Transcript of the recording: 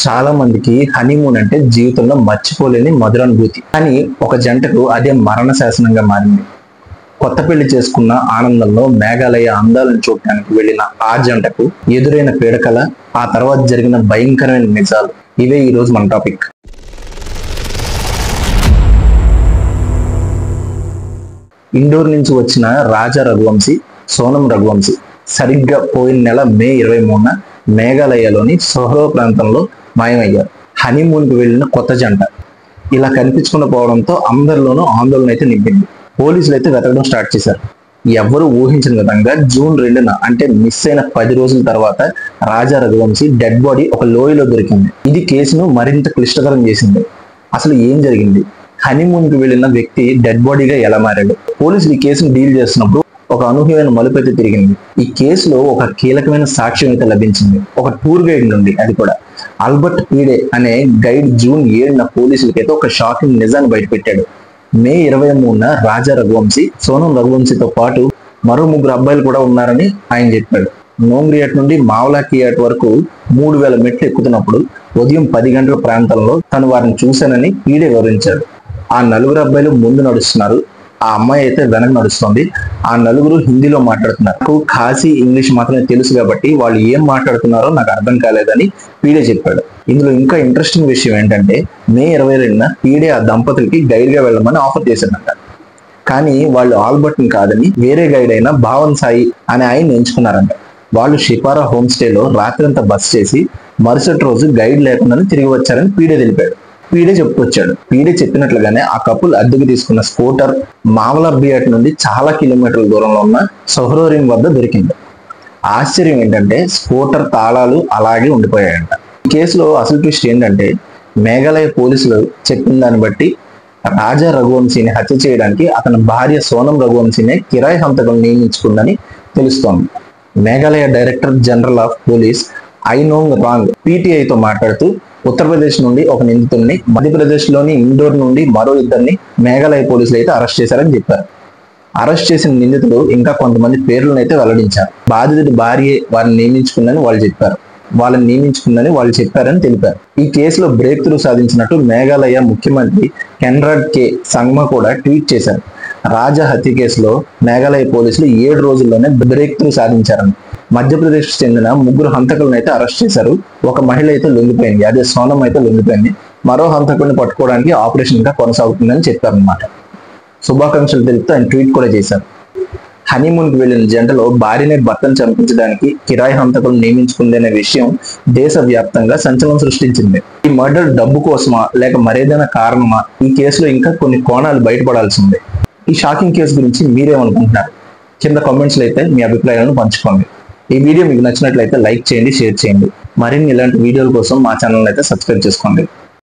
చాలా మందికి హనీమూన్ అంటే జీవితంలో మర్చిపోలేని మధురానుభూతి. కానీ ఒక జంటకు అదే మరణ శాసనంగా మారింది. కొత్త పెళ్లి చేసుకున్న ఆనందంలో మేఘాలయ అందాలను చూడటానికి వెళ్లిన ఆ జంటకు ఎదురైన పీడకల, ఆ తర్వాత జరిగిన భయంకరమైన నిజాలు, ఇవే ఈ రోజు మన టాపిక్. ఇండోర్ నుంచి వచ్చిన రాజా రఘువంశీ, సోనం రఘువంశీ సరిగ్గా పోయిన నెల మే 23న మేఘాలయలోని సోహ్రో ప్రాంతంలో మాయమయ్యారు. హనీమూన్కి వెళ్లిన కొత్త జంట ఇలా కనిపించకుండా పోవడంతో అందరిలోనూ ఆందోళన అయితే నింపింది. పోలీసులు అయితే వెతకడం స్టార్ట్ చేశారు. ఎవ్వరూ ఊహించిన విధంగా జూన్ 2న అంటే మిస్ అయిన 10 రోజుల తర్వాత రాజా రఘువంశీ డెడ్ బాడీ ఒక లోయలో దొరికింది. ఇది కేసును మరింత క్లిష్టతరం చేసింది. అసలు ఏం జరిగింది? హనీమూన్ కి వెళ్లిన వ్యక్తి డెడ్ బాడీగా ఎలా మారాడు? పోలీసులు ఈ కేసును డీల్ చేస్తున్నప్పుడు ఒక అనూహ్యమైన మలుపు అయితే తిరిగింది. ఈ కేసులో ఒక కీలకమైన సాక్ష్యం అయితే లభించింది. ఒక టూర్ గైడ్ నుండి, అది కూడా ఆల్బర్ట్ పీడే అనే గైడ్ జూన్ 7న పోలీసులకైతే ఒక షాకింగ్ నిజాన్ని బయటపెట్టాడు. మే 23న రాజా రఘువంశీ, సోనం రఘువంశీతో పాటు మరో 3 అబ్బాయిలు కూడా ఉన్నారని ఆయన చెప్పాడు. నోంగ్రియాట్ నుండి మావలాకియాట్ వరకు 3000 మెట్లు ఎక్కుతున్నప్పుడు ఉదయం 10 గంటల ప్రాంతంలో తను వారిని చూశానని పీడే వివరించాడు. ఆ 4 అబ్బాయిలు ముందు నడుస్తున్నారు, ఆ అమ్మాయి అయితే వెనక నడుస్తుంది. ఆ 4 హిందీలో మాట్లాడుతున్నారు. నాకు ఖాసీ ఇంగ్లీష్ మాత్రమే తెలుసు కాబట్టి వాళ్ళు ఏం మాట్లాడుతున్నారో నాకు అర్థం కాలేదని పీడే చెప్పాడు. ఇందులో ఇంకా ఇంట్రెస్టింగ్ విషయం ఏంటంటే మే 22న పీడే ఆ దంపతులకి గైడ్ గా వెళ్ళమని ఆఫర్ చేశాడంట. కానీ వాళ్ళు ఆల్బర్ట్ ని కాదని వేరే గైడ్ అయిన భావన్ సాయి అనే ఆయన్ని ఎంచుకున్నారంట. వాళ్ళు షిపారా హోమ్ స్టేలో రాత్రంతా బస్ చేసి మరుసటి రోజు గైడ్ లేకుండానే తిరిగి వచ్చారని పీడే తెలిపాడు. పీడే చెప్పుకొచ్చాడు. పీడే చెప్పినట్లుగానే ఆ కపుల్ అద్దెకు తీసుకున్న స్కూటర్ మావలాబియాట్ నుండి చాలా కిలోమీటర్ల దూరంలో ఉన్న సోహ్రోరిం వద్ద దొరికింది. ఆశ్చర్యం ఏంటంటే స్కూటర్ తాళాలు అలాగే ఉండిపోయాయంట. ఈ కేసులో అసలు ట్విస్ట్ ఏంటంటే మేఘాలయ పోలీసులు చెప్పిన దాన్ని బట్టి రాజా రఘువంశీని హత్య చేయడానికి అతని భార్య సోనం రఘువంశీనే కిరాయి హంతకులను నియమించుకుందని తెలుస్తోంది. Meghalaya director general of police Nongrang పీటీఐతో మాట్లాడుతూ ఉత్తరప్రదేశ్ నుండి ఒక నిందితుడిని, మధ్యప్రదేశ్ లోని ఇండోర్ నుండి మరో 2 మేఘాలయ పోలీసులు అయితే అరెస్ట్ చేశారని చెప్పారు. అరెస్ట్ చేసిన నిందితులు ఇంకా కొంతమంది పేర్లను అయితే వెల్లడించారు. బాధితుడి భార్య వారిని నియమించుకుందని వాళ్ళు చెప్పారని తెలిపారు. ఈ కేసులో బ్రేక్ త్రూ సాధించినట్టు మేఘాలయ ముఖ్యమంత్రి కెన్రాడ్ కే సంగ్మా కూడా ట్వీట్ చేశారు. రాజా హత్య కేసులో మేఘాలయ పోలీసులు 7 రోజుల్లోనే బ్రేక్ త్రూ సాధించారని. మధ్యప్రదేశ్ చెందిన 3 హంతకులను అయితే అరెస్ట్ చేశారు. ఒక మహిళ అయితే లొంగిపోయింది, అదే సోనం అయితే లొంగిపోయింది. మరో హంతకుడిని పట్టుకోవడానికి ఆపరేషన్ ఇంకా కొనసాగుతుందని చెప్పారన్నమాట. శుభాకాంక్షలు తెలుపుతూ ఆయన ట్వీట్ కూడా చేశారు. హనీమూన్ కి వెళ్లిన జంటలో భార్యనే భర్తను చంపించడానికి కిరాయి హంతకులు నియమించుకుందనే విషయం దేశవ్యాప్తంగా సంచలనం సృష్టించింది. ఈ మర్డర్ డబ్బు కోసమా లేక మరేదైనా కారణమా? ఈ కేసులో ఇంకా కొన్ని కోణాలు బయటపడాల్సిందే. ఈ షాకింగ్ కేసు గురించి మీరేమనుకుంటున్నారు? కింద కామెంట్స్ లో అయితే మీ అభిప్రాయాలను పంచుకోండి. ఈ వీడియో మీకు నచ్చినట్లయితే లైక్ చేయండి, షేర్ చేయండి. మరిన్ని ఇలాంటి వీడియోల కోసం మా ఛానల్ అయితే సబ్స్క్రైబ్ చేసుకోండి.